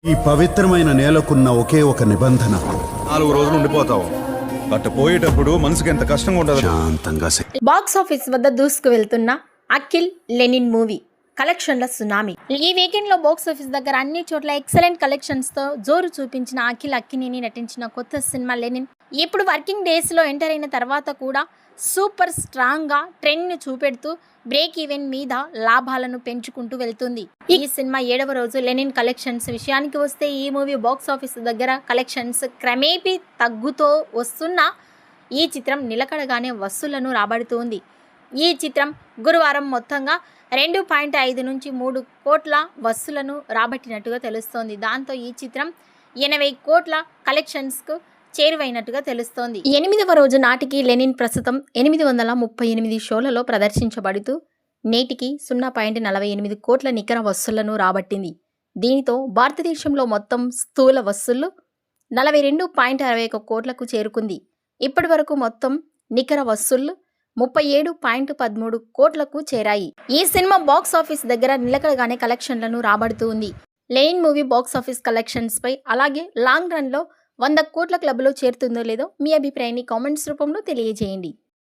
ఈ పవిత్రమైన నేలకున్న ఒకే ఒక నిబంధన, 4 రోజులు ఉండిపోతావు. బట్ పోయేటప్పుడు మనసుకి ఎంత కష్టంగా ఉండదు. శాంతంగా బాక్స్ ఆఫీస్ వద్ద దూసుకు వెళ్తున్న అఖిల్ లెనిన్ మూవీ కలెక్షన్ల సునామీ. ఈ వీకెండ్ లో బాక్స్ ఆఫీస్ దగ్గర అన్ని చోట్ల ఎక్సలెంట్ కలెక్షన్స్ తో జోరు చూపించిన అఖిల్ అక్కినేని నటించిన కొత్త సినిమా లెనిన్ ఇప్పుడు వర్కింగ్ డేస్ లో ఎంటర్ అయిన తర్వాత కూడా సూపర్ స్ట్రాంగ్ గా ట్రెండ్ ని చూపెడుతూ బ్రేక్ ఈవెన్ మీద లాభాలను పెంచుకుంటూ వెళ్తుంది. ఈ సినిమా 7వ రోజు లెనిన్ కలెక్షన్స్ విషయానికి వస్తే ఈ మూవీ బాక్స్ ఆఫీస్ దగ్గర కలెక్షన్స్ క్రమేపీ తగ్గుతూ వస్తున్న ఈ చిత్రం నిలకడగానే వసూళ్లను రాబడుతుంది. ఈ చిత్రం గురువారం మొత్తంగా 2.5 నుంచి 3 కోట్ల వసూళ్లను రాబట్టినట్టుగా తెలుస్తోంది. దాంతో ఈ చిత్రం 80 కోట్ల కలెక్షన్స్కు చేరువైనట్టుగా తెలుస్తోంది. 8వ రోజు నాటికి లెనిన్ ప్రస్తుతం 838 షోలలో ప్రదర్శించబడుతూ నేటికి 0.48 కోట్ల నికర వసూళ్లను రాబట్టింది. దీనితో భారతదేశంలో మొత్తం స్థూల వసూళ్లు 42.61 కోట్లకు చేరుకుంది. ఇప్పటి వరకు మొత్తం నికర వసూళ్లు 37.13 కోట్లకు చేరాయి. ఈ సినిమా బాక్స్ ఆఫీస్ దగ్గర నిలకడగానే కలెక్షన్లను రాబడుతూ ఉంది. Lenin movie box office collections పై అలాగే లాంగ్ రన్ లో 100 కోట్ల క్లబ్లో చేరుతుందో లేదో మీ అభిప్రాయాన్ని కామెంట్స్ రూపంలో తెలియజేయండి.